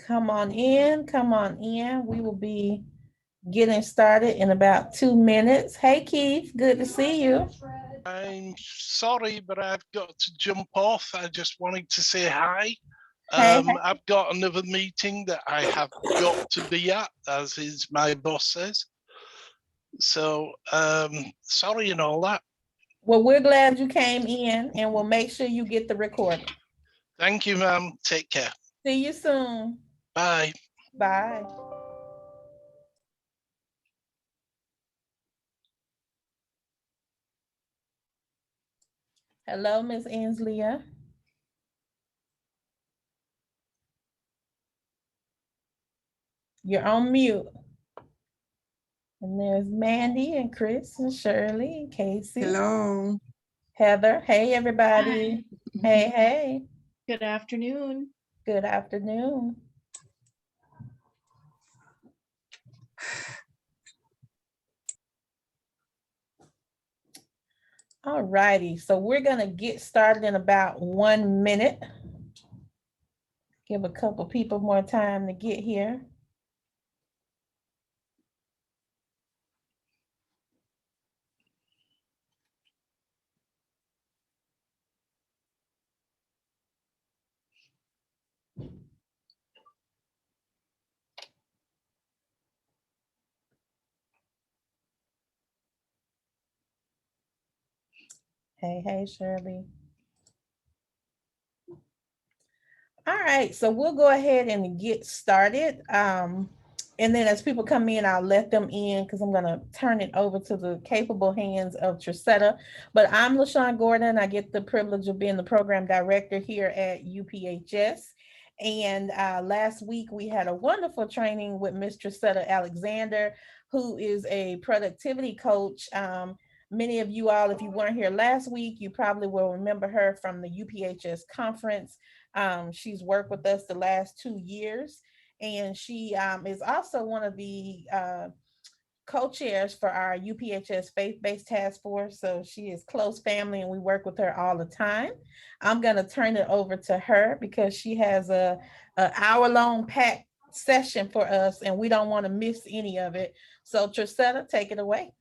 Come on in, come on in. We will be getting started in about 2 minutes. Hey, Keith, good to see you. I'm sorry, but I've got to jump off. I just wanted to say hi. Hey, I've got another meeting that I have got to be at, as is my boss says. So, sorry and all that. well, we're glad you came in, and we'll make sure you get the recording. Thank you, ma'am. Take care. See you soon. Bye. Bye. Hello, Miss Anslia. You're on mute. And there's Mandy and Chris and Shirley and Casey. Hello. Heather. Hey, everybody. Hi. Hey, hey. Good afternoon. Good afternoon. All righty. So we're going to get started in about 1 minute. Give a couple people more time to get here. Hey, hey, Shirley. All right, so we'll go ahead and get started. And then as people come in, I'll let them in because I'm going to turn it over to the capable hands of Trisetta. But I'm LaShawn Gordon. I get the privilege of being the program director here at UPHS. And last week we had a wonderful training with Miss Trisetta Alexander, who is a productivity coach. Many of you all, if you weren't here last week, you probably will remember her from the UPHS conference. She's worked with us the last 2 years, and she is also one of the co-chairs for our UPHS faith-based task force. So she is close family, and we work with her all the time. I'm going to turn it over to her because she has a hour-long packed session for us, and we don't want to miss any of it. So Trisetta, take it away.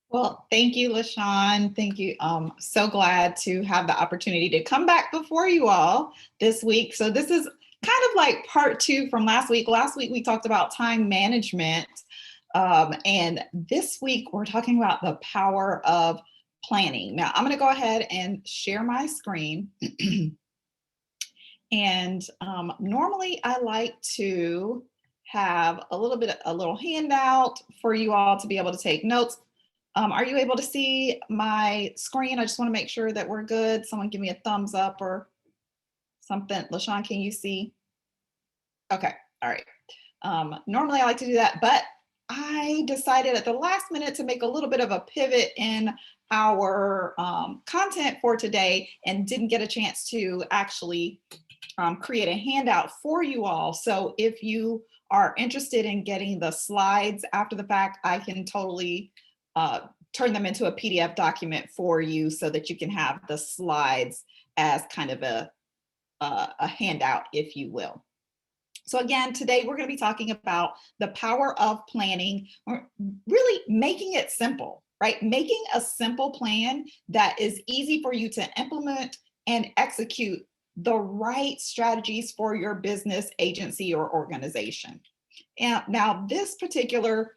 Well, thank you, LaShawn. Thank you. So glad to have the opportunity to come back before you all this week. So this is kind of like part 2 from last week. Last week we talked about time management. And this week we're talking about the power of planning. Now I'm going to go ahead and share my screen. And normally I like to have a little handout for you all to be able to take notes. Are you able to see my screen? I just want to make sure that we're good. Someone give me a thumbs up or something. LaShawn, can you see? Okay, all right. Normally I like to do that, but I decided at the last minute to make a little bit of a pivot in our content for today and didn't get a chance to actually create a handout for you all. So if you are interested in getting the slides after the fact, I can totally turn them into a PDF document for you so that you can have the slides as kind of a handout, if you will. So again, today we're going to be talking about the power of planning, or really making it simple, right? Making a simple plan that is easy for you to implement and execute the right strategies for your business, agency, or organization. And now this particular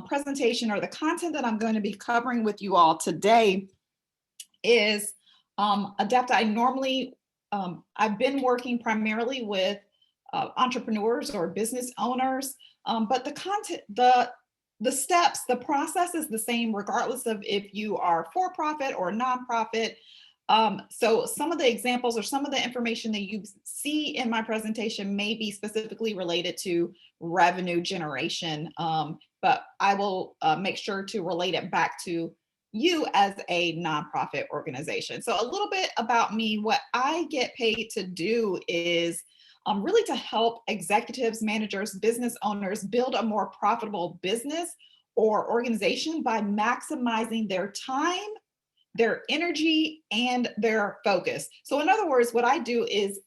presentation, or the content that I'm going to be covering with you all today, is adept. I normally, I've been working primarily with entrepreneurs or business owners, but the content, the steps, the process is the same regardless of if you are for-profit or nonprofit. So some of the examples or some of the information that you see in my presentation may be specifically related to revenue generation, but I will make sure to relate it back to you as a nonprofit organization. So a little bit about me. What I get paid to do is really to help executives, managers, business owners build a more profitable business or organization by maximizing their time, their energy, and their focus. So in other words, what I do is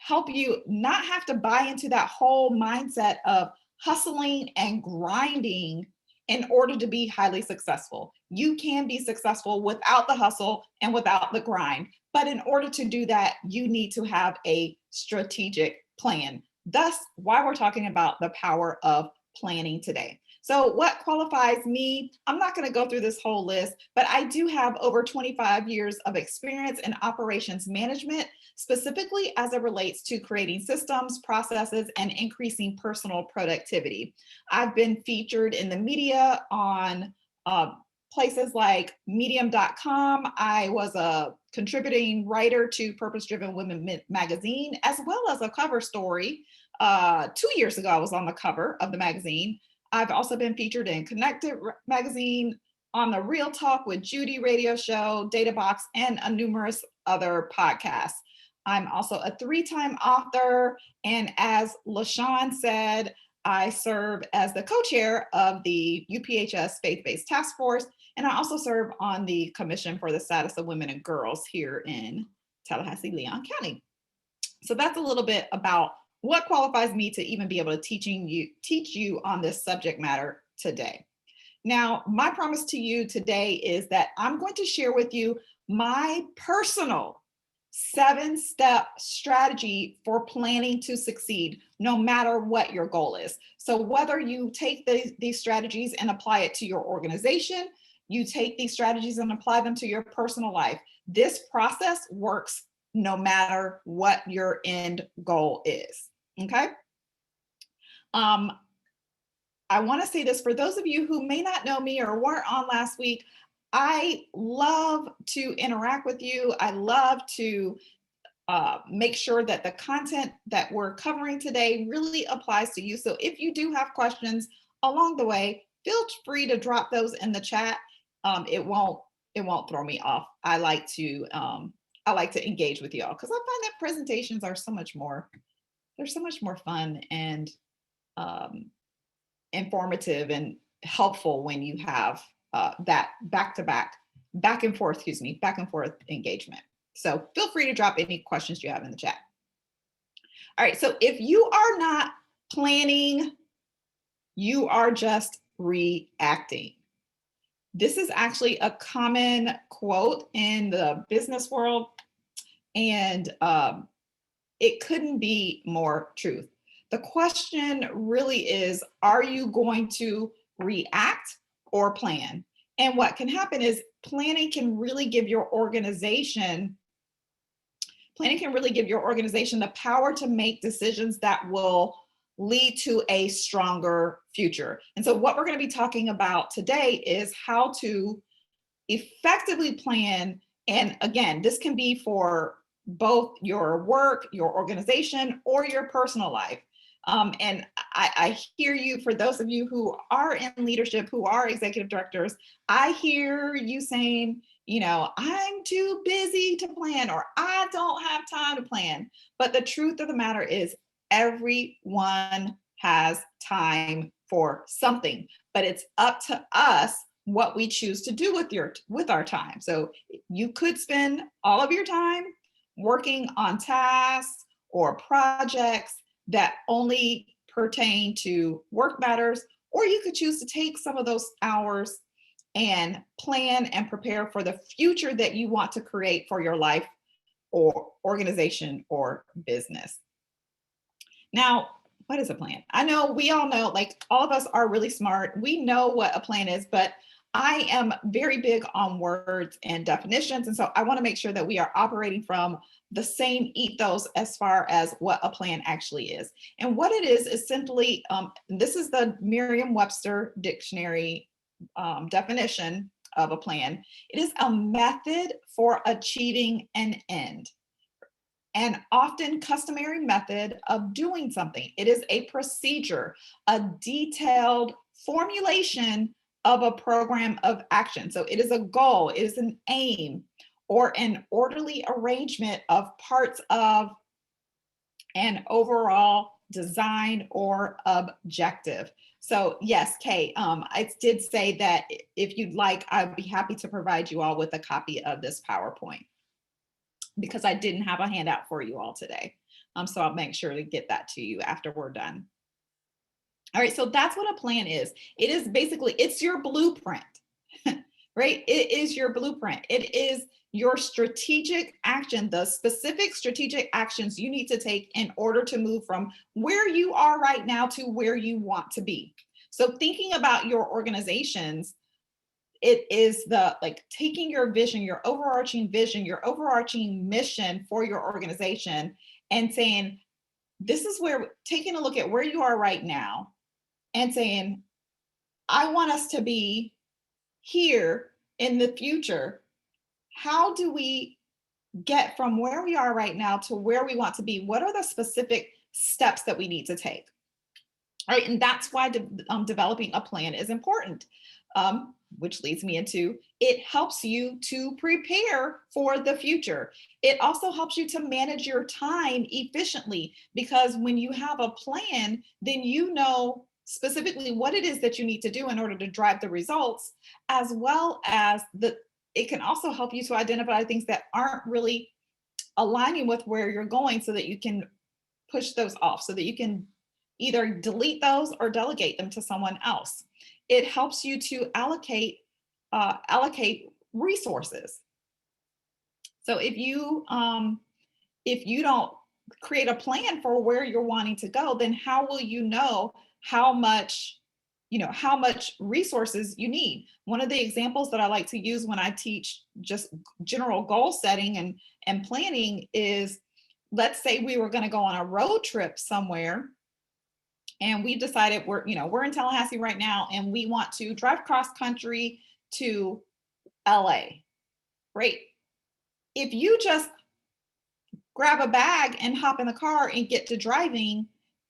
help you not have to buy into that whole mindset of hustling and grinding in order to be highly successful. You can be successful without the hustle and without the grind. But in order to do that, you need to have a strategic plan. Thus, why we're talking about the power of planning today. So what qualifies me? I'm not going to go through this whole list, but I do have over 25 years of experience in operations management, specifically as it relates to creating systems, processes, and increasing personal productivity. I've been featured in the media on places like medium.com. I was a contributing writer to Purpose Driven Women magazine, as well as a cover story. 2 years ago, I was on the cover of the magazine. I've also been featured in Connected magazine, on the Real Talk with Judy radio show, Databox, and a numerous other podcasts. I'm also a 3-time author. And as LaShawn said, I serve as the co-chair of the UPHS Faith-Based Task Force. And I also serve on the Commission for the Status of Women and Girls here in Tallahassee, Leon County. So that's a little bit about what qualifies me to even be able to teach you on this subject matter today. Now, my promise to you today is that I'm going to share with you my personal 7-step strategy for planning to succeed, no matter what your goal is. So whether you take these strategies and apply it to your organization, you take these strategies and apply them to your personal life, this process works no matter what your end goal is, okay? I want to say this for those of you who may not know me or weren't on last week. I love to interact with you. I love to make sure that the content that we're covering today really applies to you. So if you do have questions along the way, feel free to drop those in the chat. It won't throw me off. I like to engage with y'all because I find that presentations are so much more fun and informative and helpful when you have that back and forth engagement. So feel free to drop any questions you have in the chat. All right, so if you are not planning, you are just reacting. This is actually a common quote in the business world, and it couldn't be more truth. The question really is, are you going to react or plan? And what can happen is planning can really give your organization the power to make decisions that will lead to a stronger future. And so what we're going to be talking about today is how to effectively plan. And again, this can be for both your work, your organization, or your personal life. And I hear you, for those of you who are in leadership, who are executive directors, I hear you saying, I'm too busy to plan, or I don't have time to plan. But the truth of the matter is everyone has time for something, but it's up to us what we choose to do with our time. So you could spend all of your time working on tasks or projects that only pertain to work matters, or you could choose to take some of those hours and plan and prepare for the future that you want to create for your life or organization or business. Now, what is a plan? I know we all know, like, all of us are really smart. We know what a plan is, but I am very big on words and definitions. And so I want to make sure that we are operating from the same ethos as far as what a plan actually is. And what it is simply, this is the Merriam-Webster dictionary definition of a plan. It is a method for achieving an end, an often customary method of doing something. It is a procedure, a detailed formulation of a program of action. So it is a goal, it is an aim, or an orderly arrangement of parts of an overall design or objective. So yes, Kay, I did say that if you'd like, I'd be happy to provide you all with a copy of this PowerPoint, because I didn't have a handout for you all today. So I'll make sure to get that to you after we're done. All right, so that's what a plan is. It is basically, it's your blueprint, right? It is your blueprint. It is your strategic action, the specific strategic actions you need to take in order to move from where you are right now to where you want to be. So thinking about your organizations, it is the like taking your vision, your overarching mission for your organization and saying, this is where, taking a look at where you are right now and saying, I want us to be here in the future. How do we get from where we are right now to where we want to be? What are the specific steps that we need to take? All right, and that's why developing a plan is important, which leads me into, it helps you to prepare for the future. It also helps you to manage your time efficiently, because when you have a plan, then you know specifically what it is that you need to do in order to drive the results, as well as it can also help you to identify things that aren't really aligning with where you're going, so that you can push those off, so that you can either delete those or delegate them to someone else. It helps you to allocate resources. So if you don't create a plan for where you're wanting to go, then how will you know how much resources you need? One of the examples that I like to use when I teach just general goal setting and planning is, let's say we were going to go on a road trip somewhere, and we've decided we're in Tallahassee right now, and we want to drive cross country to LA. Right? If you just grab a bag and hop in the car and get to driving,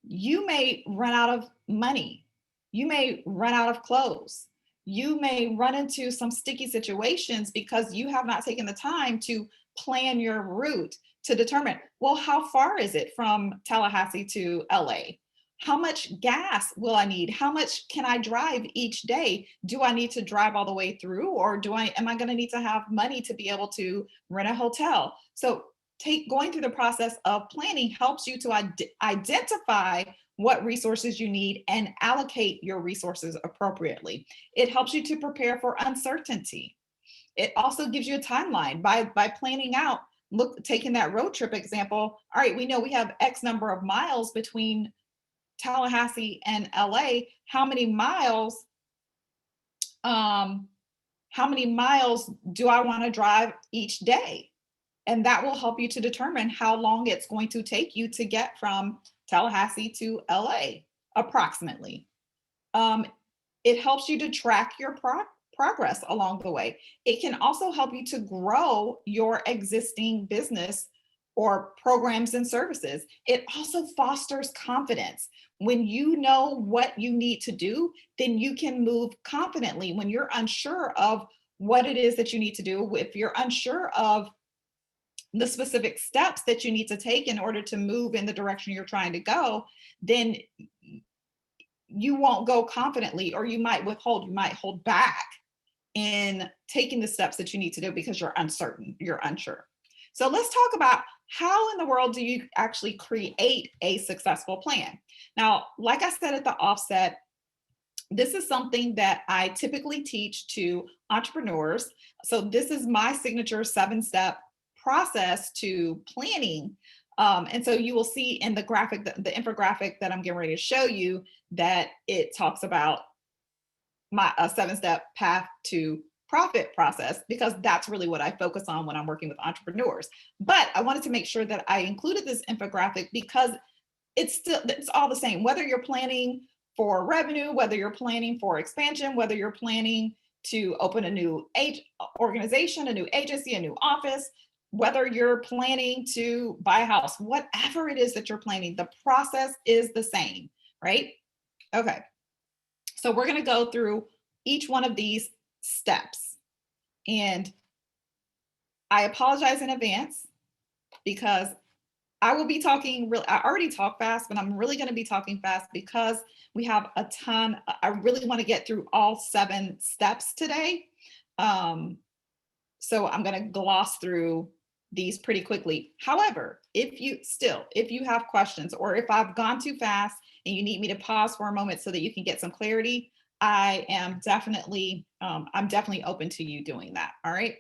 you may run out of money. You may run out of clothes. You may run into some sticky situations because you have not taken the time to plan your route, to determine, well, how far is it from Tallahassee to LA? How much gas will I need? How much can I drive each day? Do I need to drive all the way through, or am I going to need to have money to be able to rent a hotel? So going through the process of planning helps you to identify what resources you need and allocate your resources appropriately. It helps you to prepare for uncertainty. It also gives you a timeline by planning out, taking that road trip example. All right, we know we have X number of miles between Tallahassee and LA. How many miles do I want to drive each day? And that will help you to determine how long it's going to take you to get from Tallahassee to LA, approximately. It helps you to track your progress along the way. It can also help you to grow your existing business or programs and services. It also fosters confidence. When you know what you need to do, then you can move confidently. When you're unsure of what it is that you need to do, if you're unsure of the specific steps that you need to take in order to move in the direction you're trying to go, then you won't go confidently, or you might hold back in taking the steps that you need to do because you're uncertain, you're unsure. So let's talk about, how in the world do you actually create a successful plan? Now, like I said at the offset, this is something that I typically teach to entrepreneurs. So this is my signature 7-step process to planning. And so you will see in the graphic, the infographic that I'm getting ready to show you, that it talks about my 7-step path to profit process, because that's really what I focus on when I'm working with entrepreneurs. But I wanted to make sure that I included this infographic because it's all the same, whether you're planning for revenue, whether you're planning for expansion, whether you're planning to open a new organization, a new agency, a new office, whether you're planning to buy a house, whatever it is that you're planning, the process is the same, right? Okay. So we're going to go through each one of these steps. And I apologize in advance because I will be talking I already talk fast, but I'm really going to be talking fast because we have a ton. I really want to get through all 7 steps today. So I'm going to gloss through these pretty quickly. However, if you have questions, or if I've gone too fast and you need me to pause for a moment so that you can get some clarity, I'm definitely open to you doing that. All right.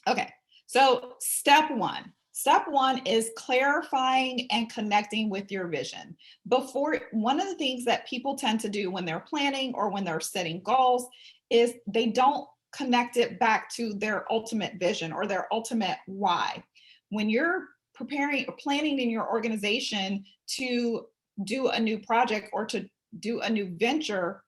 Okay. So step one is clarifying and connecting with your vision. One of the things that people tend to do when they're planning or when they're setting goals is they don't connect it back to their ultimate vision or their ultimate why. When you're preparing or planning in your organization to do a new project or to do a new venture,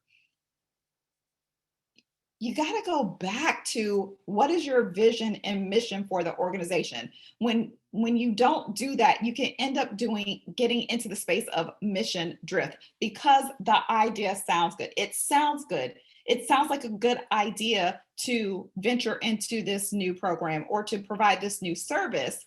you got to go back to what is your vision and mission for the organization. When you don't do that, you can end up getting into the space of mission drift because the idea sounds good. It sounds good. It sounds like a good idea to venture into this new program or to provide this new service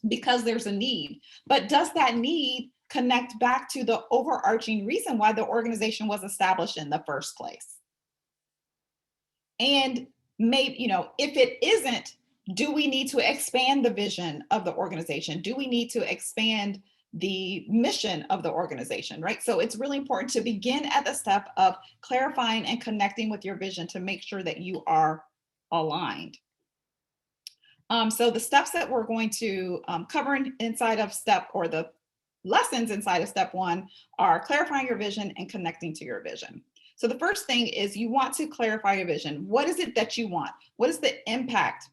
because there's a need. But does that need connect back to the overarching reason why the organization was established in the first place? And maybe, if it isn't, do we need to expand the vision of the organization? Do we need to expand the mission of the organization, right? So it's really important to begin at the step of clarifying and connecting with your vision to make sure that you are aligned. So the steps that we're going to cover inside of the lessons inside of step one are clarifying your vision and connecting to your vision. So the first thing is you want to clarify your vision. What is it that you want? What is the impact?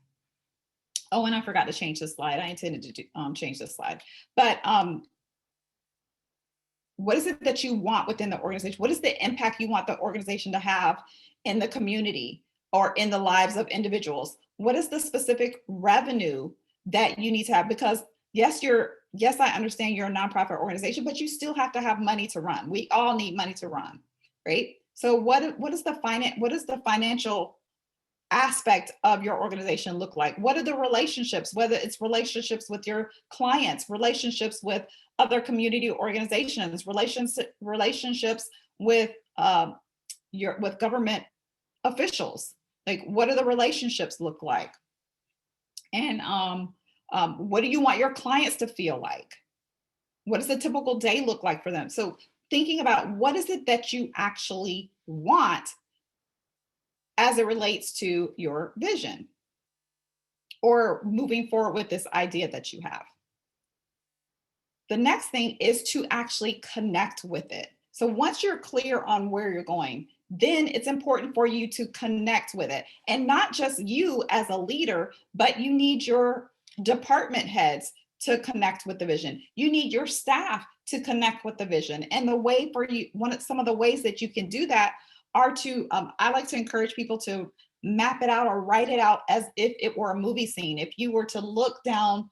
Oh, and I forgot to change this slide. I intended to change this slide. But what is it that you want within the organization? What is the impact you want the organization to have in the community or in the lives of individuals? What is the specific revenue that you need to have? Because yes, I understand you're a nonprofit organization, but you still have to have money to run. We all need money to run, right? So what is the financial aspect of your organization look like? What are the relationships, whether it's relationships with your clients, relationships with other community organizations, relationships with with government officials? Like, what do the relationships look like? And what do you want your clients to feel like? What does a typical day look like for them? So thinking about what is it that you actually want as it relates to your vision or moving forward with this idea that you have. The next thing is to actually connect with it. So once you're clear on where you're going, then it's important for you to connect with it. And not just you as a leader, but you need your department heads to connect with the vision. You need your staff to connect with the vision. And some of the ways that you can do that are to, I like to encourage people to map it out or write it out as if it were a movie scene. If you were to look down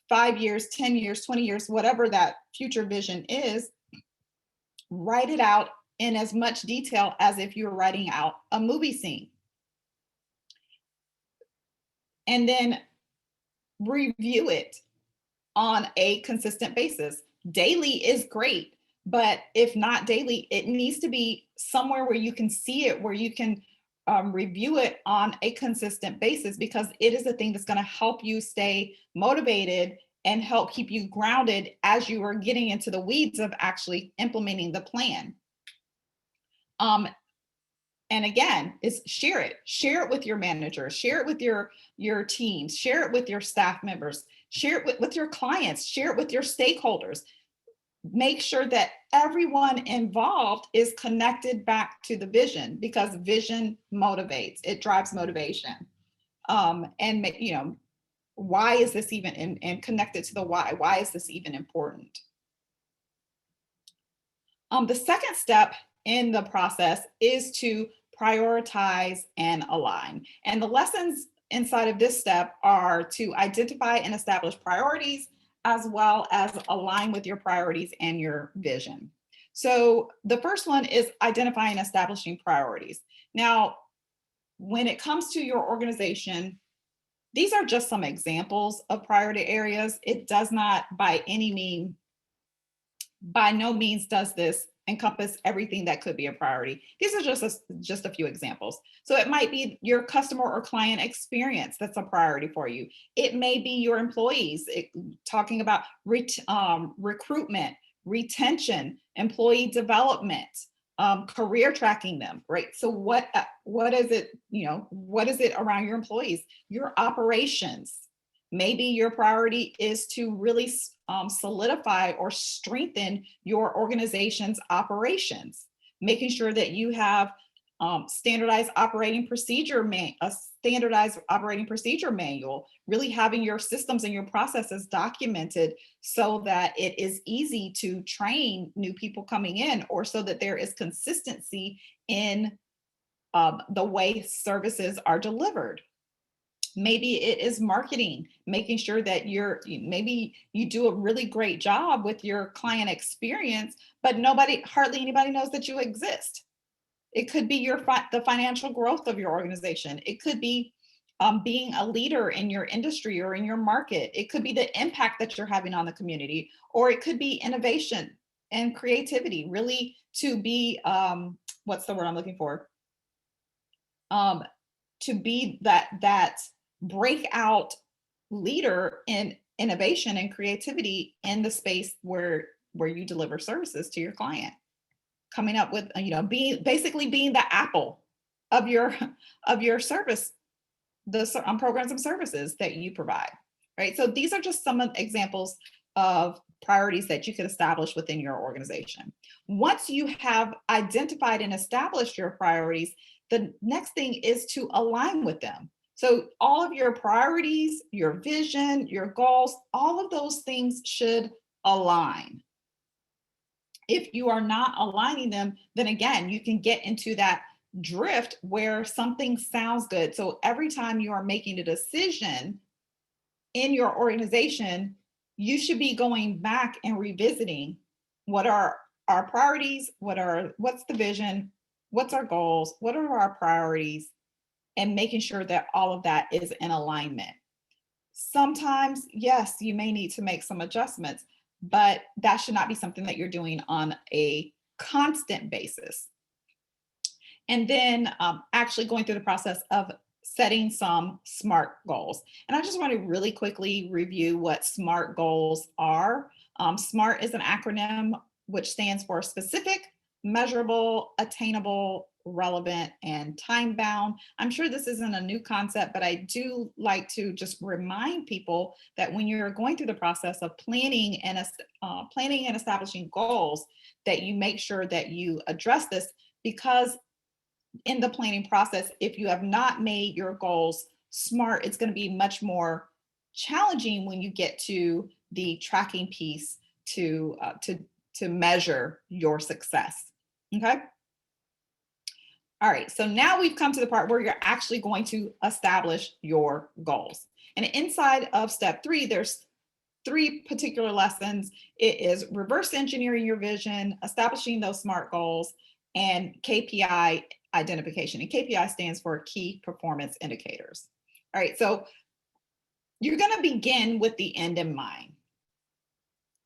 5 years, 10 years, 20 years, whatever that future vision is, write it out in as much detail as if you're writing out a movie scene. And then review it on a consistent basis. Daily is great, but if not daily, it needs to be somewhere where you can see it, where you can review it on a consistent basis, because it is a thing that's going to help you stay motivated and help keep you grounded as you are getting into the weeds of actually implementing the plan. And again, is share it with your manager, share it with your teams, share it with your staff members, share it with your clients, share it with your stakeholders. Make sure that everyone involved is connected back to the vision, because vision motivates, it drives motivation. And why is this even, and connected to the why is this even important? The second step in the process is to prioritize and align. And the lessons inside of this step are to identify and establish priorities, as well as align with your priorities and your vision. So the first one is identifying and establishing priorities. Now, when it comes to your organization, these are just some examples of priority areas. It does not by no means does this encompass everything that could be a priority. These are just a few examples. So it might be your customer or client experience that's a priority for you. It may be your employees, talking about recruitment, retention, employee development, career tracking them, right? So what is it, what is it around your employees? Your operations. Maybe your priority is to really solidify or strengthen your organization's operations, making sure that you have a standardized operating procedure manual, really having your systems and your processes documented so that it is easy to train new people coming in, or so that there is consistency in the way services are delivered. Maybe it is marketing, making sure that maybe you do a really great job with your client experience, but hardly anybody knows that you exist. It could be the financial growth of your organization. It could be being a leader in your industry or in your market. It could be the impact that you're having on the community, or it could be innovation and creativity, really to be, what's the word I'm looking for? To be that breakout leader in innovation and creativity in the space where you deliver services to your client. Coming up with, basically being the Apple of your service, the programs and services that you provide, right? So these are just some examples of priorities that you could establish within your organization. Once you have identified and established your priorities, the next thing is to align with them. So all of your priorities, your vision, your goals, all of those things should align. If you are not aligning them, then again, you can get into that drift where something sounds good. So every time you are making a decision in your organization, you should be going back and revisiting what are our priorities, what's the vision, what's our goals, what are our priorities, and making sure that all of that is in alignment. Sometimes, yes, you may need to make some adjustments, but that should not be something that you're doing on a constant basis. And then actually going through the process of setting some SMART goals. And I just want to really quickly review what SMART goals are. SMART is an acronym which stands for specific, measurable, attainable, relevant, and time bound. I'm sure this isn't a new concept, but I do like to just remind people that when you're going through the process of planning and establishing goals, that you make sure that you address this, because in the planning process, if you have not made your goals SMART, it's going to be much more challenging when you get to the tracking piece to measure your success. Okay. All right, so now we've come to the part where you're actually going to establish your goals. And inside of step 3, there's 3 particular lessons. It is reverse engineering your vision, establishing those SMART goals, and KPI identification. And KPI stands for key performance indicators. All right, so you're going to begin with the end in mind.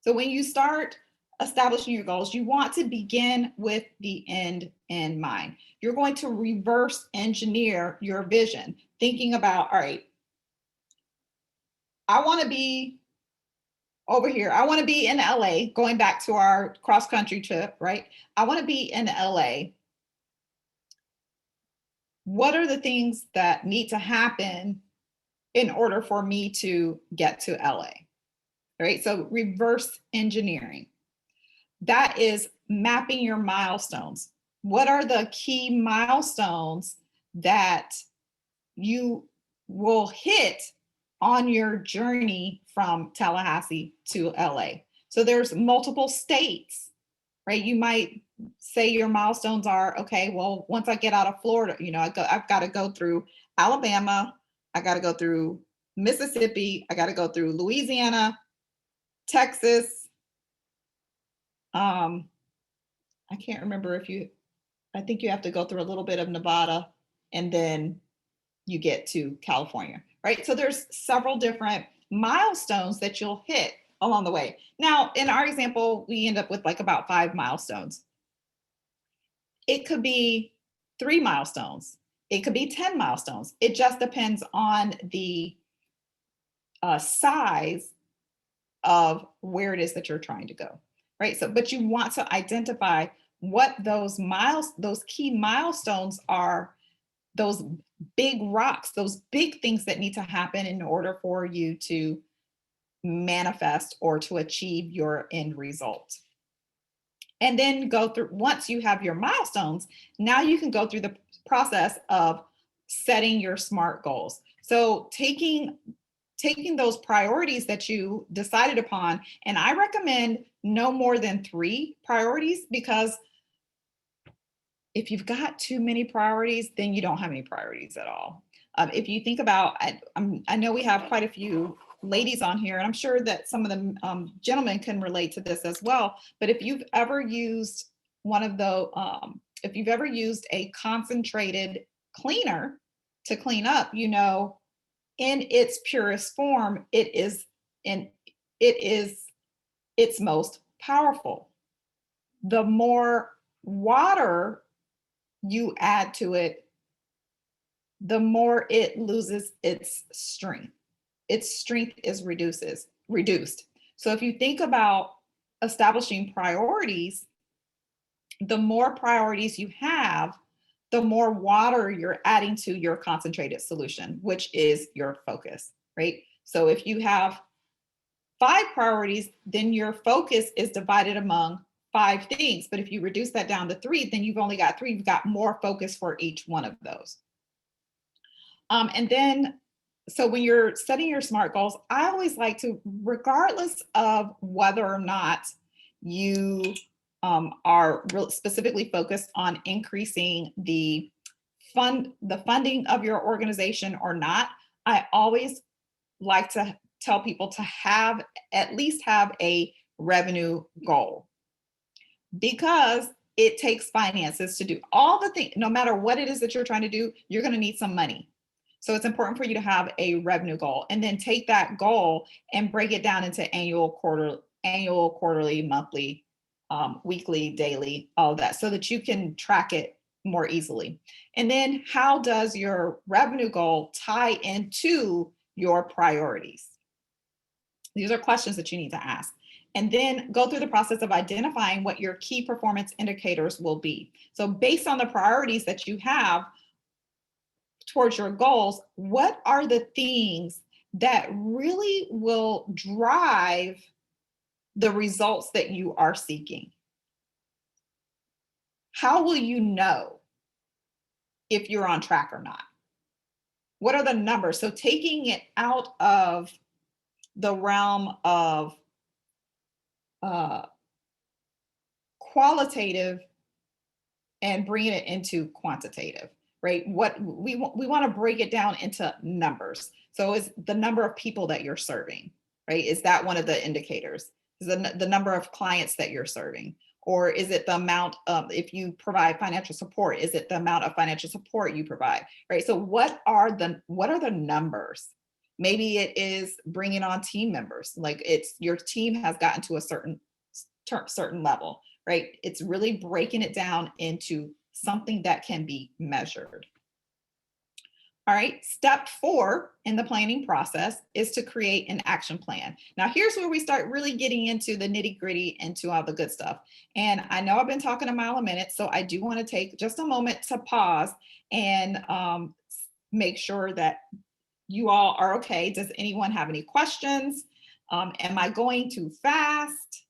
So when you start establishing your goals, you want to begin with the end in mind. You're going to reverse engineer your vision, thinking about, all right, I want to be over here. I want to be in LA, going back to our cross country trip, right? I want to be in LA. What are the things that need to happen in order for me to get to LA? Right? So reverse engineering. That is mapping your milestones. What are the key milestones that you will hit on your journey from Tallahassee to LA? So there's multiple states, right? You might say your milestones are, okay, well, once I get out of Florida, I've got to go through Alabama, I got to go through Mississippi, I got to go through Louisiana, Texas. I can't remember I think you have to go through a little bit of Nevada, and then you get to California, right? So there's several different milestones that you'll hit along the way. Now, in our example, we end up with like about 5 milestones. it could be 3 milestones. It could be 10 milestones. It just depends on the size of where it is that you're trying to go, right? So, but you want to identify what those key milestones are, those big rocks, those big things that need to happen in order for you to manifest or to achieve your end result. And then go through, once you have your milestones, now you can go through the process of setting your SMART goals. So taking those priorities that you decided upon, and I recommend no more than 3 priorities, because if you've got too many priorities, then you don't have any priorities at all. If you think about, I know we have quite a few ladies on here, and I'm sure that some of the gentlemen can relate to this as well. But if you've ever used one of the, if you've ever used a concentrated cleaner to clean up, you know, in its purest form, it is its most powerful. The more water you add to it, the more it loses its strength. Its strength is reduced. So if you think about establishing priorities, the more priorities you have, the more water you're adding to your concentrated solution, which is your focus, right? So if you have 5 priorities, then your focus is divided among 5 things. But if you reduce that down to 3, then you've only got 3. You've got more focus for each one of those. And then, so when you're setting your SMART goals, I always like to, regardless of whether or not you are specifically focused on increasing the funding of your organization or not, I always like to tell people to at least have a revenue goal, because it takes finances to do all the things. No matter what it is that you're trying to do, you're going to need some money. So it's important for you to have a revenue goal, and then take that goal and break it down into annual, quarterly, monthly, weekly, daily, all of that, so that you can track it more easily. And then how does your revenue goal tie into your priorities? These are questions that you need to ask. And then go through the process of identifying what your key performance indicators will be. So based on the priorities that you have towards your goals, what are the things that really will drive the results that you are seeking? How will you know if you're on track or not? What are the numbers? So taking it out of the realm of qualitative and bringing it into quantitative, right? What we want to break it down into numbers. So is the number of people that you're serving, right? Is that one of the indicators? Is the number of clients that you're serving? Or is it the amount of, if you provide financial support, is it the amount of financial support you provide, right? So what are the numbers? Maybe it is bringing on team members, like it's your team has gotten to a certain level, right? It's really breaking it down into something that can be measured. All right, step 4 in the planning process is to create an action plan. Now, here's where we start really getting into the nitty-gritty, into all the good stuff. And I know I've been talking a mile a minute, so I do want to take just a moment to pause and make sure that you all are okay. Does anyone have any questions? Am I going too fast?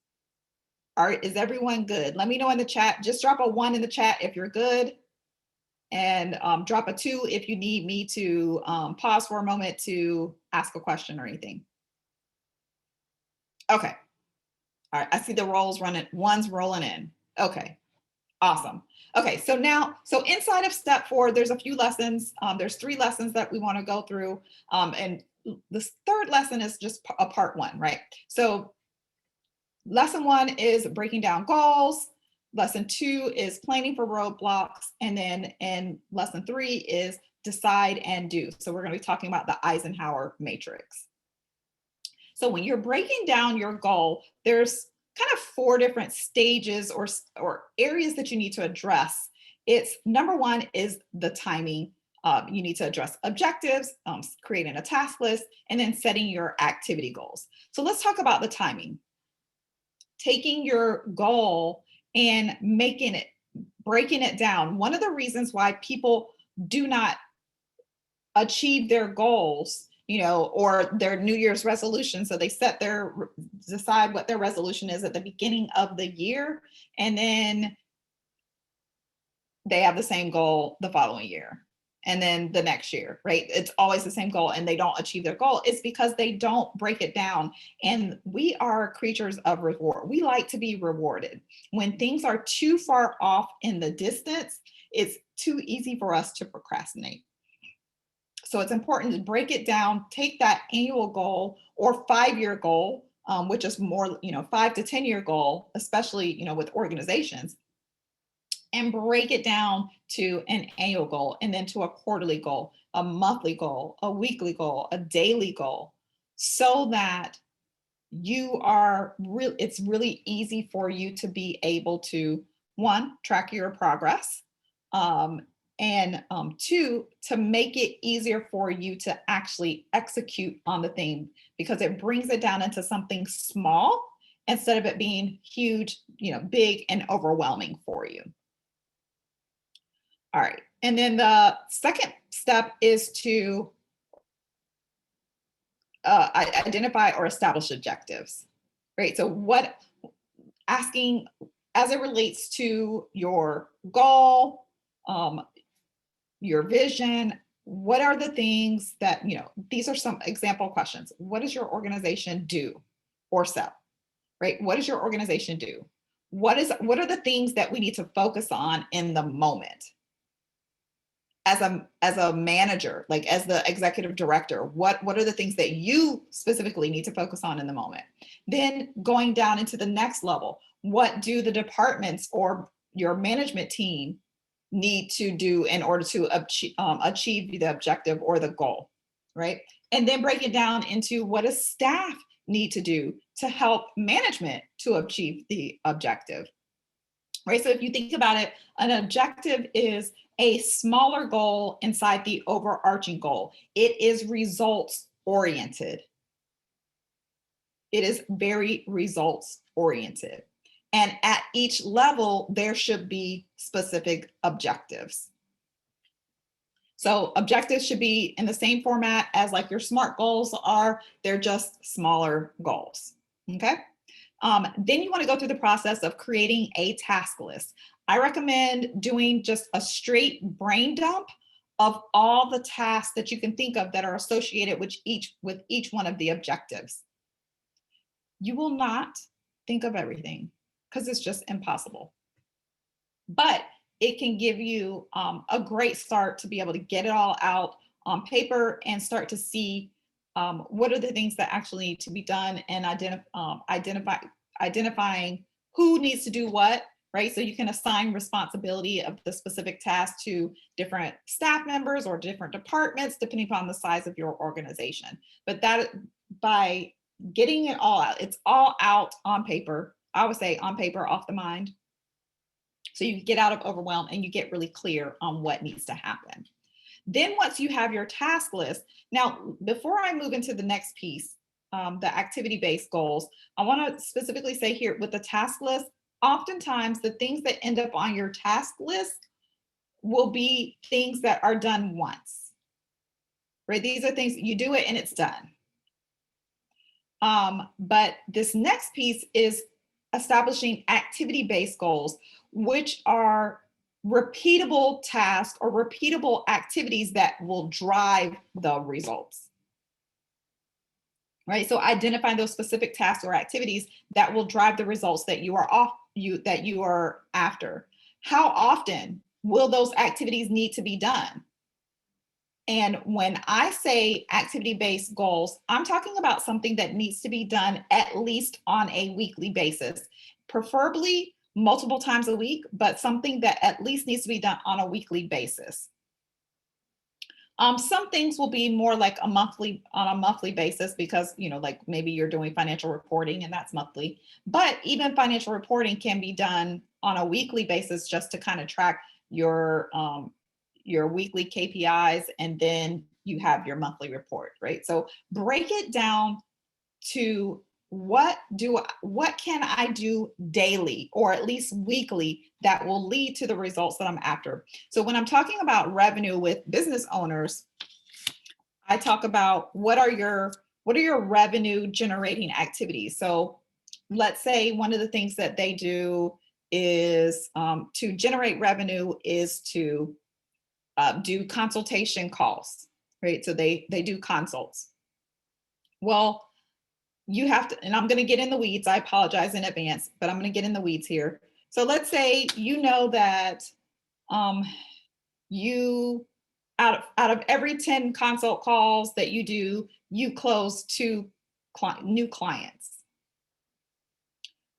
Is everyone good? Let me know in the chat. Just drop a 1 in the chat if you're good. And drop a 2 if you need me to pause for a moment to ask a question or anything. Okay. All right. I see the rolls running. 1's rolling in. Okay. Awesome. Okay. So now, so inside of step 4, there's a few lessons. There's 3 lessons that we want to go through. And the 3rd lesson is just a part 1, right? So lesson 1 is breaking down goals. Lesson 2 is planning for roadblocks. And then in lesson 3 is decide and do. So we're going to be talking about the Eisenhower matrix. So when you're breaking down your goal, there's kind of 4 different stages or areas that you need to address It's number one is the timing. You need to address objectives, creating a task list, and then setting your activity goals. So let's talk about the timing. Taking your goal and breaking it down. One of the reasons why people do not achieve their goals, or their New Year's resolution. So they decide what their resolution is at the beginning of the year, and then they have the same goal the following year, and then the next year, right? It's always the same goal and they don't achieve their goal. It's because they don't break it down. And we are creatures of reward. We like to be rewarded. When things are too far off in the distance, it's too easy for us to procrastinate. So it's important to break it down, take that annual goal or 5-year goal, which is more, 5 to 10 year goal, especially, with organizations, and break it down to an annual goal, and then to a quarterly goal, a monthly goal, a weekly goal, a daily goal, so that it's really easy for you to be able to, one, track your progress, and two, to make it easier for you to actually execute on the thing, because it brings it down into something small instead of it being huge, big and overwhelming for you. All right. And then the second step is to identify or establish objectives, right? So asking as it relates to your goal, your vision, what are the things that, these are some example questions. What does your organization do or sell, right? What does your organization do? What are the things that we need to focus on in the moment? As a manager, like as the executive director, what are the things that you specifically need to focus on in the moment? Then going down into the next level, what do the departments or your management team need to do in order to achieve the objective or the goal, right? And then break it down into what does staff need to do to help management to achieve the objective, right? So if you think about it, an objective is a smaller goal inside the overarching goal. It is results oriented. It is very results oriented. And at each level, there should be specific objectives. So objectives should be in the same format as like your SMART goals are. They're just smaller goals, okay? Then you want to go through the process of creating a task list. I recommend doing just a straight brain dump of all the tasks that you can think of that are associated with each one of the objectives. You will not think of everything because it's just impossible. But it can give you a great start to be able to get it all out on paper and start to see what are the things that actually need to be done, and identifying who needs to do what, right? So you can assign responsibility of the specific task to different staff members or different departments, depending upon the size of your organization. But that, by getting it all out, it's all out on paper. I would say on paper, off the mind. So you get out of overwhelm and you get really clear on what needs to happen. Then once you have your task list, now, before I move into the next piece, the activity-based goals, I want to specifically say here with the task list, oftentimes the things that end up on your task list will be things that are done once, right? These are things you do it and it's done. But this next piece is establishing activity-based goals, which are repeatable tasks or repeatable activities that will drive the results. Right? So identifying those specific tasks or activities that will drive the results that you are after. How often will those activities need to be done? And when I say activity-based goals, I'm talking about something that needs to be done at least on a weekly basis, preferably multiple times a week, but something that at least needs to be done on a weekly basis. Some things will be more like on a monthly basis because, like maybe you're doing financial reporting and that's monthly, but even financial reporting can be done on a weekly basis just to kind of track your weekly KPIs, and then you have your monthly report, right? So break it down to what can I do daily or at least weekly that will lead to the results that I'm after. So when I'm talking about revenue with business owners, I talk about what are your revenue generating activities. So let's say one of the things that they do is to generate revenue is to do consultation calls, right? So they do consults. Well, you have to, and I'm going to get in the weeds. I apologize in advance, but I'm going to get in the weeds here. So let's say you know that you out of every 10 consult calls that you do, you close 2 new clients.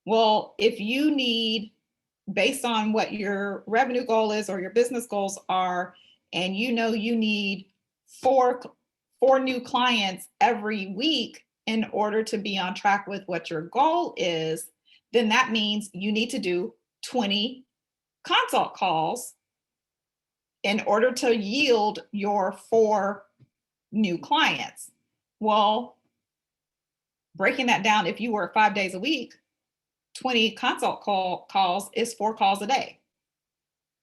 Well, if you need, based on what your revenue goal is or your business goals are, and you know you need four new clients every week in order to be on track with what your goal is, then that means you need to do 20 consult calls in order to yield your 4 new clients. Well, breaking that down, if you work 5 days a week, 20 consult calls is 4 calls a day,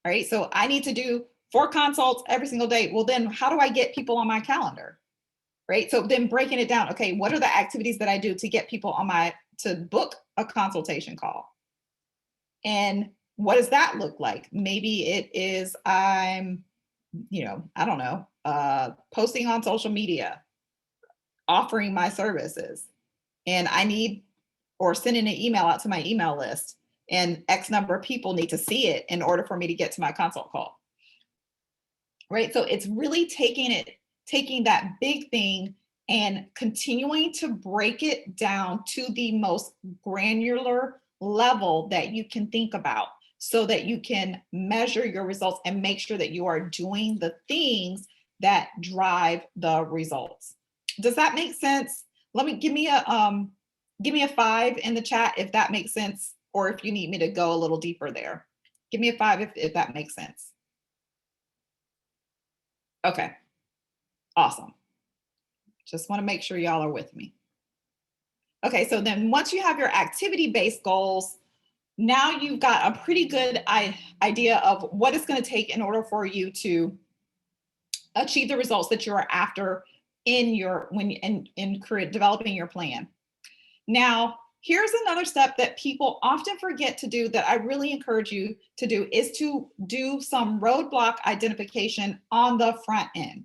right? So I need to do 4 consults every single day. Well, then how do I get people on my calendar, right? So then breaking it down, okay, what are the activities that I do to get people to book a consultation call? And what does that look like? Maybe it is I'm, I don't know, posting on social media, offering my services, and I need, or sending an email out to my email list, and X number of people need to see it in order for me to get to my consult call, right? So it's really taking that big thing and continuing to break it down to the most granular level that you can think about, so that you can measure your results and make sure that you are doing the things that drive the results. Does that make sense? Give me a 5 in the chat if that makes sense, or if you need me to go a little deeper there. Give me a 5 if that makes sense. Okay, awesome. Just want to make sure y'all are with me. Okay, so then once you have your activity-based goals, now you've got a pretty good idea of what it's going to take in order for you to achieve the results that you are after in developing your plan. Now, here's another step that people often forget to do that I really encourage you to do, is to do some roadblock identification on the front end.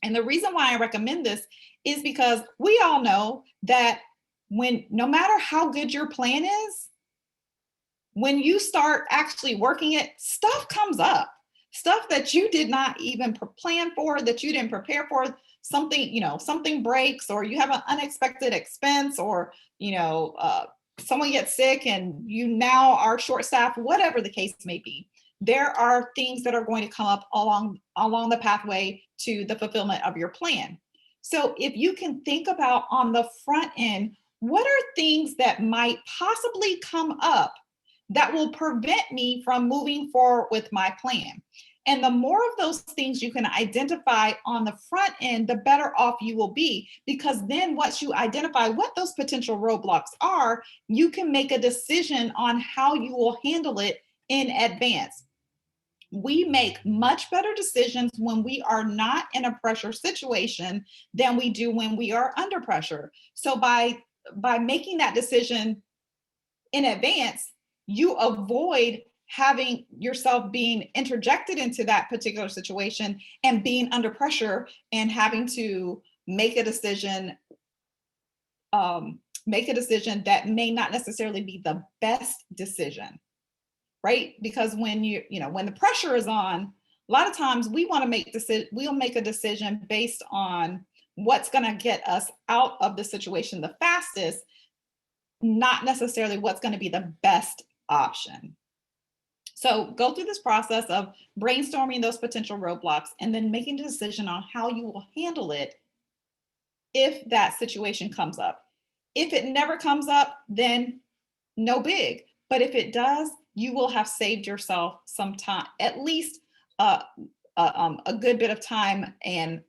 And the reason why I recommend this is because we all know that no matter how good your plan is, when you start actually working it, stuff comes up, stuff that you did not even plan for, that you didn't prepare for. Something breaks, or you have an unexpected expense, or someone gets sick and you now are short staffed, whatever the case may be. There are things that are going to come up along the pathway to the fulfillment of your plan. So if you can think about on the front end, what are things that might possibly come up that will prevent me from moving forward with my plan? And the more of those things you can identify on the front end, the better off you will be, because then once you identify what those potential roadblocks are, you can make a decision on how you will handle it in advance. We make much better decisions when we are not in a pressure situation than we do when we are under pressure. So by making that decision in advance, you avoid having yourself being interjected into that particular situation and being under pressure and having to make a decision that may not necessarily be the best decision, right? Because when when the pressure is on, a lot of times we'll make a decision based on what's going to get us out of the situation the fastest, not necessarily what's going to be the best option. So go through this process of brainstorming those potential roadblocks and then making a decision on how you will handle it if that situation comes up. If it never comes up, then no big. But if it does, you will have saved yourself some time, at least a good bit of time and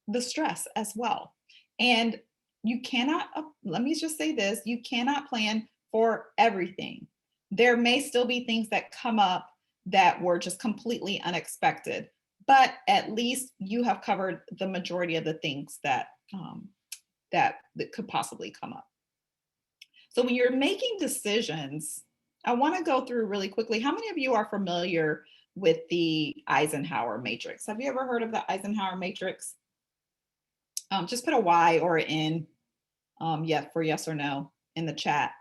the stress as well. And you cannot, let me just say this, you cannot plan for everything. There may still be things that come up that were just completely unexpected, but at least you have covered the majority of the things that that could possibly come up. So when you're making decisions, I want to go through really quickly. How many of you are familiar with the Eisenhower matrix? Have you ever heard of the Eisenhower matrix? Just put a Y or an N, yeah, for yes or no in the chat.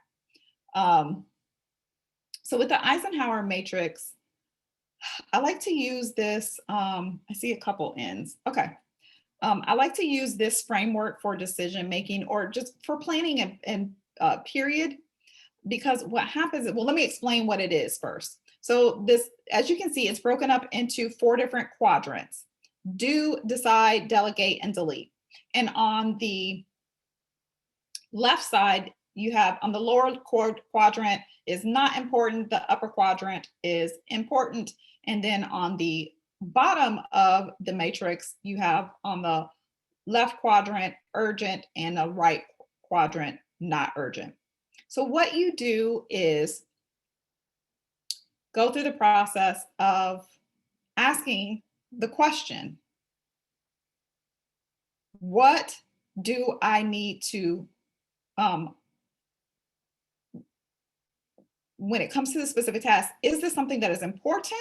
So with the Eisenhower matrix, I like to use this. I see a couple N's. Okay. I like to use this framework for decision making or just for planning and period, because what happens is, well, let me explain what it is first. So this, as you can see, it's broken up into 4 different quadrants: do, decide, delegate, and delete. And on the left side, you have on the lower quadrant is not important, the upper quadrant is important. And then on the bottom of the matrix, you have on the left quadrant urgent and the right quadrant not urgent. So what you do is go through the process of asking the question, what do I need to, when it comes to the specific task, is this something that is important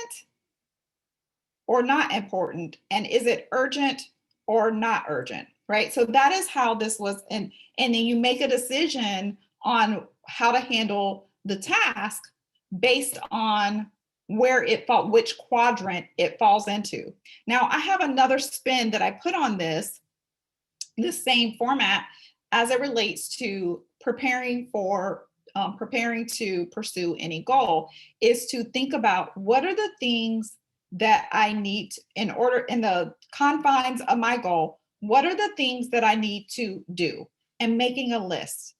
or not important? And is it urgent or not urgent, right? So that is how this was, and then you make a decision on how to handle the task based on where it fall, which quadrant it falls into. Now I have another spin that I put on this same format as it relates to preparing to pursue any goal, is to think about what are the things that I need in order, in the confines of my goal, what are the things that I need to do, and making a list.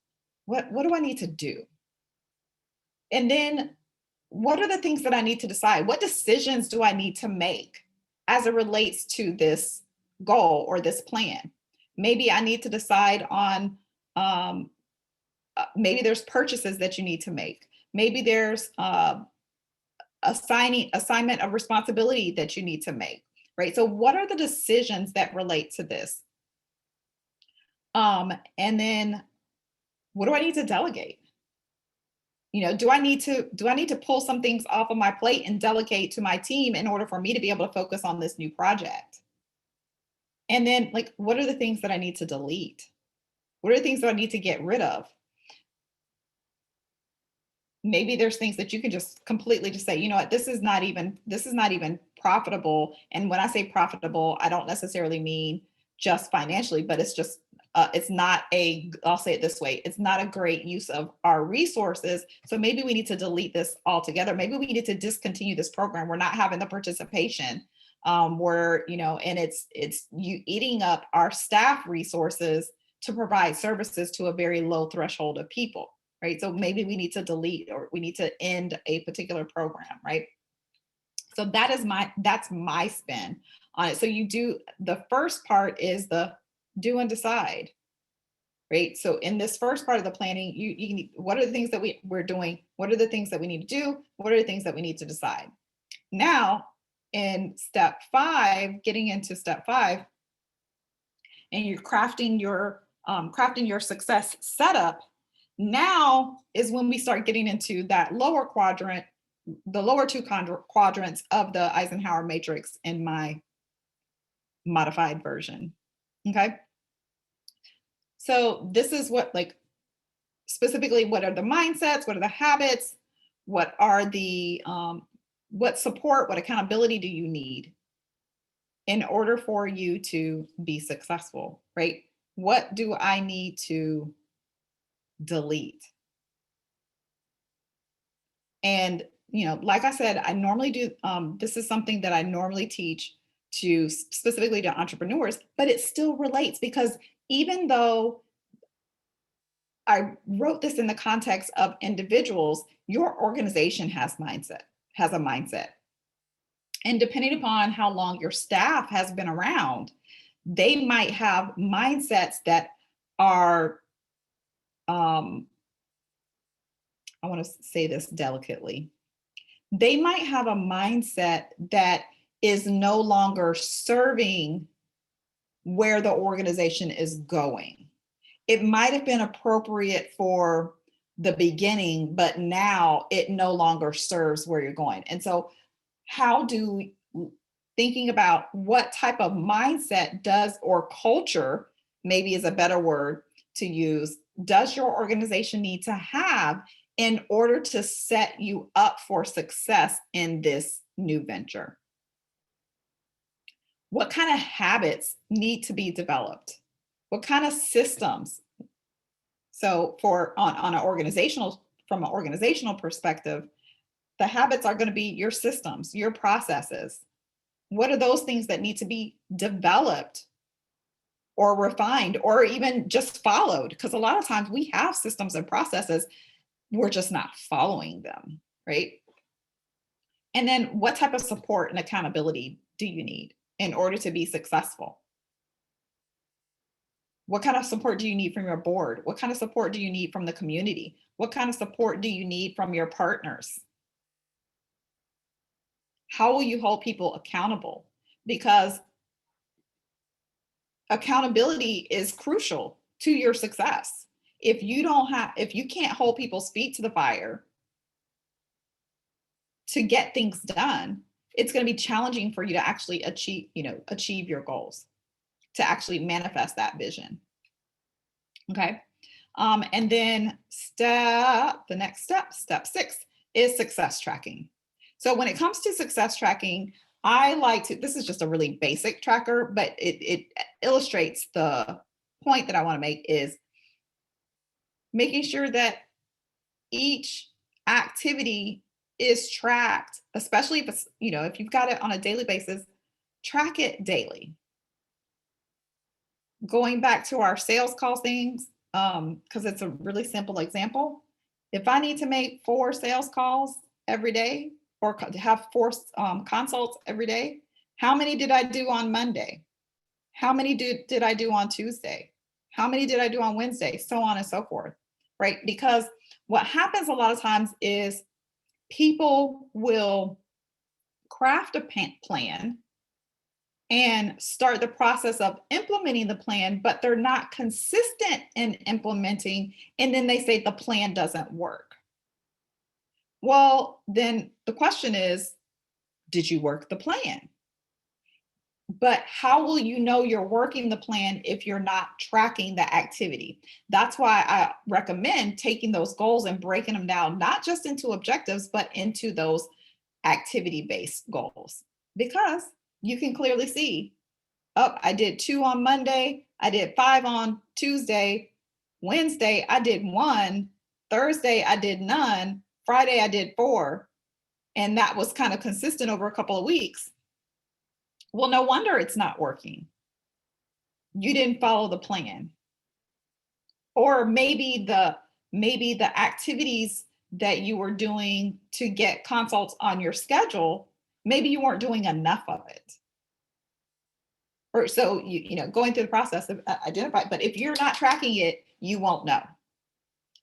What do I need to do? And then what are the things that I need to decide? What decisions do I need to make as it relates to this goal or this plan? Maybe I need to decide on, maybe there's purchases that you need to make. Maybe there's assignment of responsibility that you need to make, right? So what are the decisions that relate to this? And then what do I need to delegate? You know, do I need to pull some things off of my plate and delegate to my team in order for me to be able to focus on this new project? And then, like, what are the things that I need to delete? What are the things that I need to get rid of? Maybe there's things that you can just completely just say, you know what, this is not even profitable. And when I say profitable, I don't necessarily mean just financially, but it's just, I'll say it this way, it's not a great use of our resources. So maybe we need to delete this altogether. Maybe we need to discontinue this program. We're not having the participation. Where, you know, and it's you eating up our staff resources to provide services to a very low threshold of people, right? So maybe we need to delete, or we need to end a particular program, right? So that's my spin on it. So you do, the first part is the do and decide, right? So in this first part of the planning, you need, what are the things that we're doing? What are the things that we need to do? What are the things that we need to decide? Now, in step 5, getting into step 5, and you're crafting your success setup, now is when we start getting into that lower quadrant, the lower 2 quadrants of the Eisenhower matrix in my modified version. Okay. So this is what, like, specifically, what are the mindsets? What are the habits? What are the, what support, what accountability do you need in order for you to be successful, right? What do I need to delete? And, you know, like I said, I normally do, this is something that I normally teach to specifically to entrepreneurs, but it still relates, because even though I wrote this in the context of individuals. Your organization has a mindset. And depending upon how long your staff has been around, they might have mindsets that are, I want to say this delicately. They might have a mindset that is no longer serving where the organization is going. It might have been appropriate for the beginning, but now it no longer serves where you're going. And so thinking about what type of mindset does, or culture maybe is a better word to use, does your organization need to have in order to set you up for success in this new venture? What kind of habits need to be developed? What kind of systems? So from an organizational perspective, the habits are going to be your systems, your processes. What are those things that need to be developed or refined or even just followed? Because a lot of times we have systems and processes, we're just not following them, right? And then what type of support and accountability do you need in order to be successful? What kind of support do you need from your board? What kind of support do you need from the community? What kind of support do you need from your partners? How will you hold people accountable? Because accountability is crucial to your success. If you can't hold people's feet to the fire to get things done, it's going to be challenging for you to actually achieve your goals, to actually manifest that vision. Okay. And then step 6 is success tracking. So when it comes to success tracking, this is just a really basic tracker, but it illustrates the point that I want to make, is making sure that each activity is tracked, especially if it's, if you've got it on a daily basis, track it daily. Going back to our sales call things, because it's a really simple example. If I need to make 4 sales calls every day, or have 4 consults every day, how many did I do on Monday? How many did I do on Tuesday? How many did I do on Wednesday? So on and so forth, right? Because what happens a lot of times is people will craft a plan and start the process of implementing the plan, but they're not consistent in implementing. And then they say the plan doesn't work. Well, then the question is, did you work the plan? But how will you know you're working the plan if you're not tracking the activity? That's why I recommend taking those goals and breaking them down, not just into objectives, but into those activity-based goals. Because you can clearly see, I did 2 on Monday, I did 5 on Tuesday, Wednesday, I did 1, Thursday, I did none, Friday, I did 4. And that was kind of consistent over a couple of weeks. Well, no wonder it's not working. You didn't follow the plan. Or maybe the activities that you were doing to get consults on your schedule, maybe you weren't doing enough of it. Or so going through the process of identifying, but if you're not tracking it, you won't know.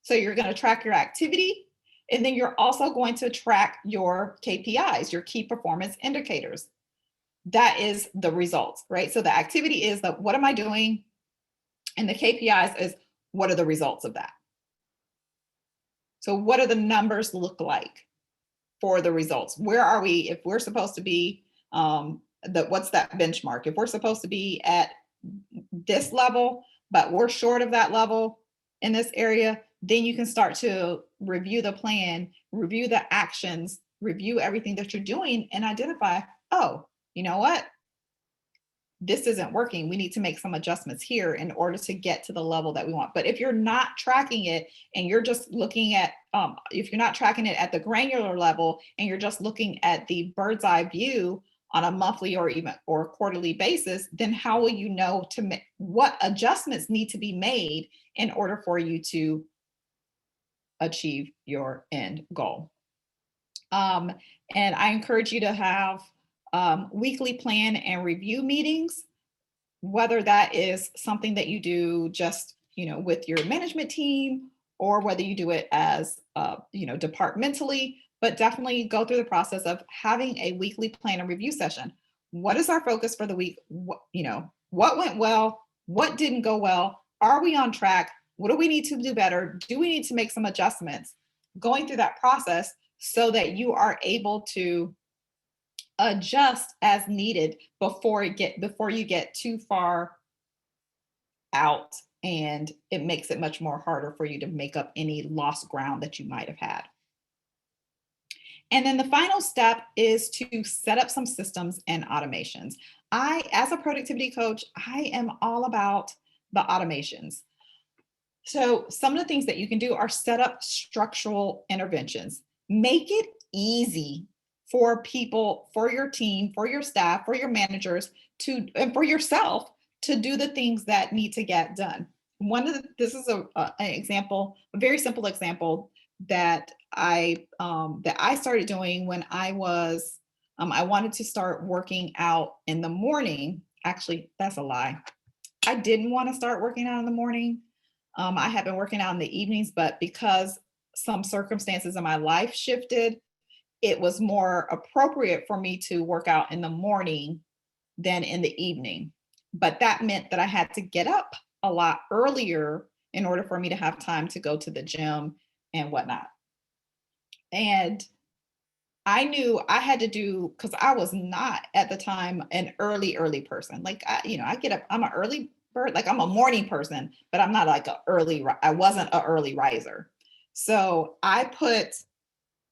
So you're going to track your activity, and then you're also going to track your KPIs, your key performance indicators. That is the results, right? So the activity is what am I doing? And the KPIs is what are the results of that? So what do the numbers look like for the results? Where are we? If we're supposed to be, what's that benchmark? If we're supposed to be at this level, but we're short of that level in this area, then you can start to review the plan, review the actions, review everything that you're doing, and identify, oh, you know what? This isn't working. We need to make some adjustments here in order to get to the level that we want. But if you're not tracking it and you're just looking at, if you're not tracking it at the granular level and you're just looking at the bird's eye view on a monthly or quarterly basis, then how will you know what adjustments need to be made in order for you to achieve your end goal. And I encourage you to have weekly plan and review meetings, whether that is something that you do just, with your management team, or whether you do it as, departmentally, but definitely go through the process of having a weekly plan and review session. What is our focus for the week? What went well? What didn't go well? Are we on track? What do we need to do better? Do we need to make some adjustments? Going through that process so that you are able to adjust as needed before you get too far out, and it makes it much more harder for you to make up any lost ground that you might have had. And then the final step is to set up some systems and automations. As a productivity coach, I am all about the automations. So some of the things that you can do are set up structural interventions. Make it easy for people, for your team, for your staff, for your managers and for yourself to do the things that need to get done. This is an example, a very simple example that I started doing when I wanted to start working out in the morning. Actually, that's a lie. I didn't want to start working out in the morning. I had been working out in the evenings, but because some circumstances in my life shifted, it was more appropriate for me to work out in the morning than in the evening. But that meant that I had to get up a lot earlier in order for me to have time to go to the gym and whatnot. And I knew I had to do, because I was not at the time an early person. Like, I get up, I'm an early bird, like I'm a morning person, but I'm not like I wasn't an early riser. So I put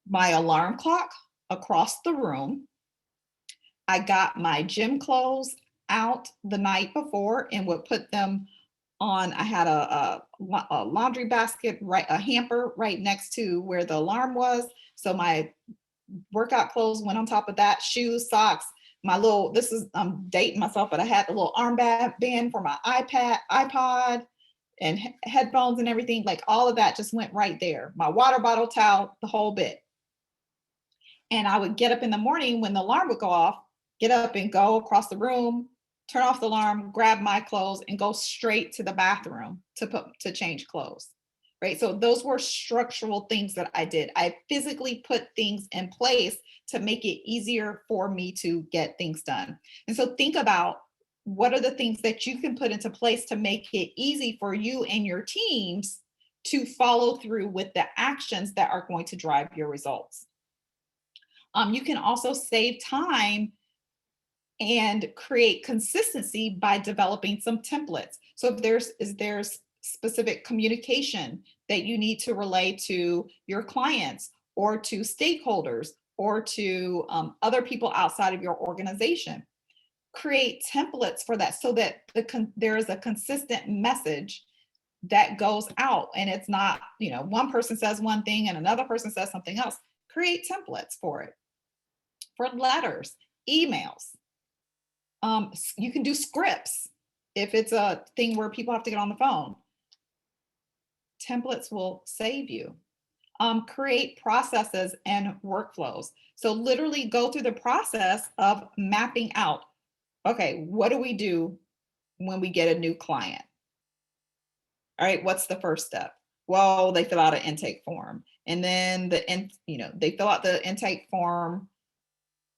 my alarm clock across the room. I got my gym clothes out the night before and would put them on. I had a laundry basket, a hamper right next to where the alarm was. So my workout clothes went on top of that, shoes, socks, I'm dating myself, but I had the little armband for my iPod and headphones and everything. Like all of that just went right there. My water bottle, towel, the whole bit. And I would get up in the morning when the alarm would go off, get up and go across the room, turn off the alarm, grab my clothes, and go straight to the bathroom to change clothes. Right. So those were structural things that I did. I physically put things in place to make it easier for me to get things done. And so think about what are the things that you can put into place to make it easy for you and your teams to follow through with the actions that are going to drive your results. You can also save time and create consistency by developing some templates. So if there's specific communication that you need to relay to your clients or to stakeholders or to other people outside of your organization, create templates for that so that there is a consistent message that goes out, and it's not, one person says one thing and another person says something else. Create templates for it, for letters, emails. You can do scripts if it's a thing where people have to get on the phone. Templates will save you. Create processes and workflows. So literally go through the process of mapping out, okay, what do we do when we get a new client? All right, what's the first step? Well, they fill out an intake form, and then they fill out the intake form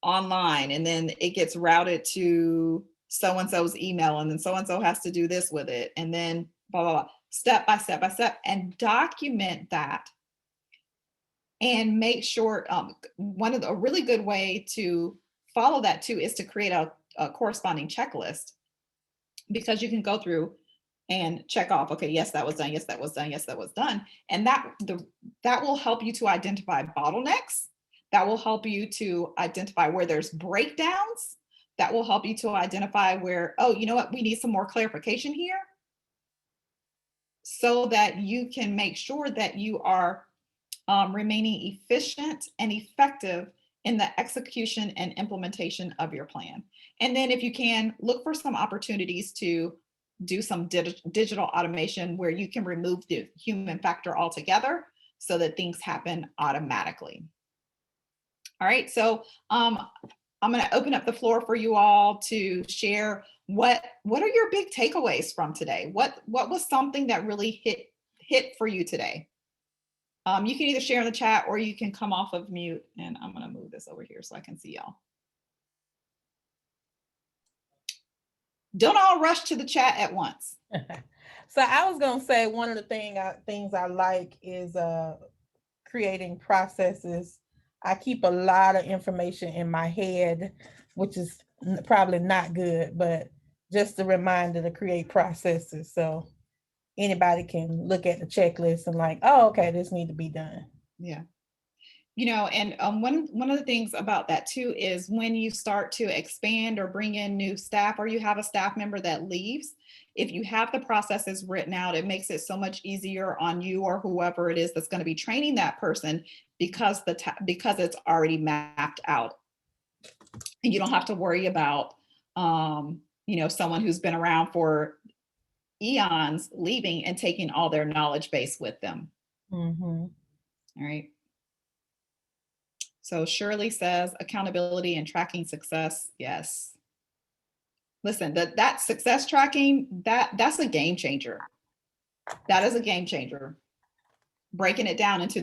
online, and then it gets routed to so-and-so's email, and then so-and-so has to do this with it, and then blah, blah, blah, step by step by step, and document that. And make sure, a really good way to follow that too is to create a corresponding checklist, because you can go through and check off, okay, yes, that was done, yes, that was done, yes, that was done. And that will help you to identify bottlenecks. That will help you to identify where there's breakdowns. That will help you to identify where, oh, you know what, we need some more clarification here, so that you can make sure that you are remaining efficient and effective in the execution and implementation of your plan. And then if you can, look for some opportunities to do some digital automation where you can remove the human factor altogether. so that things happen automatically. All right, so I'm going to open up the floor for you all to share what are your big takeaways from today? What was something that really hit for you today? You can either share in the chat or you can come off of mute, and I'm going to move this over here so I can see y'all. Don't all rush to the chat at once. So I was going to say one of the things I like is creating processes. I keep a lot of information in my head, which is probably not good, but just a reminder to create processes so anybody can look at the checklist and like, oh, okay, this needs to be done. Yeah. You know, and one of the things about that too is when you start to expand or bring in new staff, or you have a staff member that leaves, if you have the processes written out, it makes it so much easier on you or whoever it is that's going to be training that person, because because it's already mapped out, and you don't have to worry about you know, someone who's been around for eons leaving and taking all their knowledge base with them. Mm-hmm. All right. So Shirley says accountability and tracking success. Yes. Listen, that success tracking, that's a game changer. That is a game changer. Breaking it down into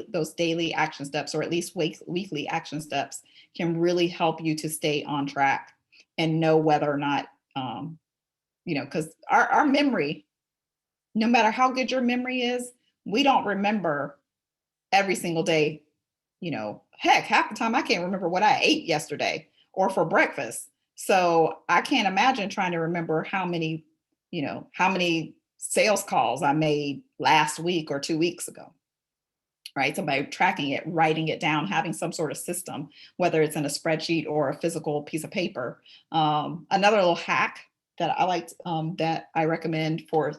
those daily action steps, or at least weekly action steps, can really help you to stay on track and know whether or not, you know, because our memory, no matter how good your memory is, we don't remember every single day. You know, heck, half the time I can't remember what I ate yesterday or for breakfast. So I can't imagine trying to remember how many sales calls I made last week or 2 weeks ago. Right. So by tracking it, writing it down, having some sort of system, whether it's in a spreadsheet or a physical piece of paper. Another little hack that I liked, that I recommend for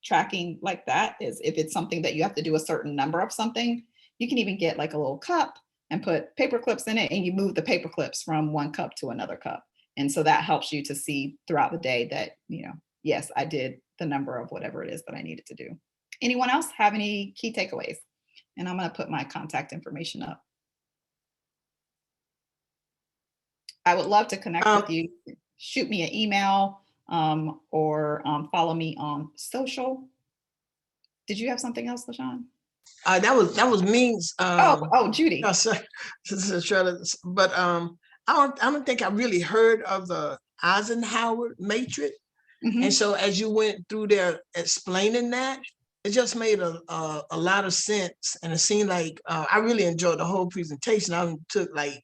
tracking like that, is if it's something that you have to do a certain number of something, you can even get like a little cup and put paper clips in it, and you move the paper clips from one cup to another cup. And so that helps you to see throughout the day that, you know, yes, I did the number of whatever it is that I needed to do. Anyone else have any key takeaways? And I'm going to put my contact information up. I would love to connect with you. Shoot me an email, or follow me on social. Did you have something else, LaShawn? That was me. Judy. But I don't think I really heard of the Eisenhower matrix. Mm-hmm. And so as you went through there explaining that, it just made a lot of sense. And it seemed like I really enjoyed the whole presentation. I took like,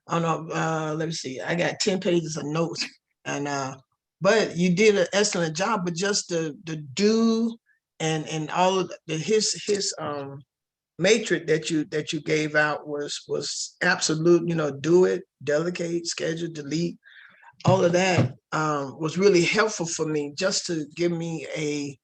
I don't know, let me see, I got 10 pages of notes. And but you did an excellent job. But just the do and all of his matrix that you gave out was absolute. You know, do it, delegate, schedule, delete. All of that was really helpful for me, just to give me a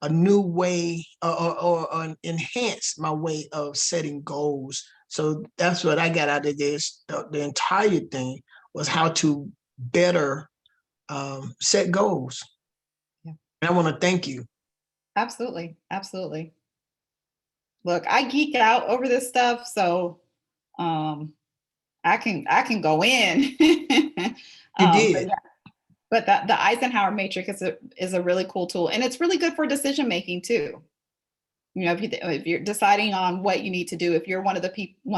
new way or enhance my way of setting goals. So that's what I got out of this. The entire thing was how to better set goals. Yeah. And I want to thank you. Absolutely. Absolutely. Look, I geek out over this stuff, so I can go in. You did. But the Eisenhower matrix is a really cool tool, and it's really good for decision making too. You know, if you're deciding on what you need to do, if you're one of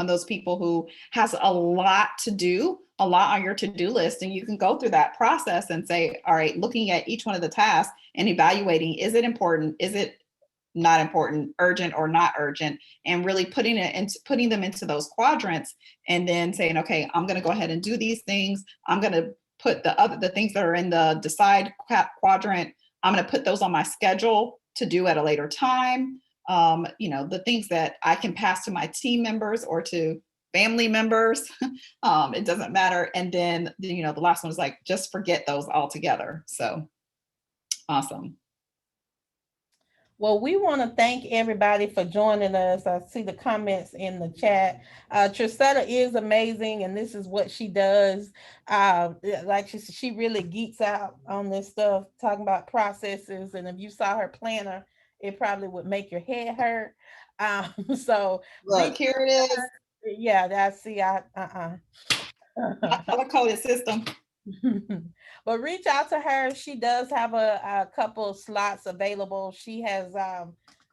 those people who has a lot to do, a lot on your to-do list, and you can go through that process and say, all right, looking at each one of the tasks and evaluating, is it important? Is it not important, urgent or not urgent, and really putting them into those quadrants, and then saying, okay, I'm going to go ahead and do these things. I'm going to put the things that are in the decide quadrant, I'm going to put those on my schedule to do at a later time. You know, the things that I can pass to my team members or to family members, it doesn't matter. And then, you know, the last one is like, just forget those altogether. So awesome. Well, we want to thank everybody for joining us. I see the comments in the chat. Tricetta is amazing, and this is what she does. Like she really geeks out on this stuff, talking about processes. And if you saw her planner, it probably would make your head hurt. So Look, here it is. yeah, that's see, My color-coded system. but reach out to her. She does have a couple of slots available. She has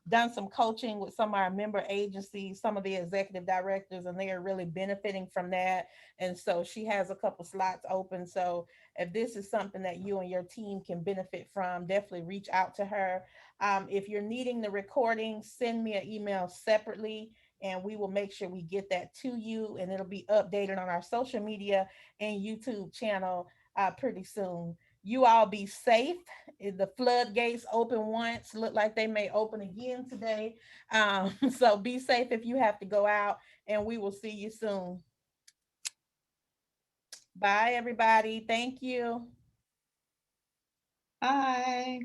done some coaching with some of our member agencies, some of the executive directors, and they are really benefiting from that. And so she has a couple slots open. So if this is something that you and your team can benefit from, definitely reach out to her. If you're needing the recording, send me an email separately and we will make sure we get that to you, and it'll be updated on our social media and YouTube channel pretty soon. You all be safe. The floodgates open once, look like they may open again today. So be safe if you have to go out, and we will see you soon. Bye, everybody. Thank you. Bye.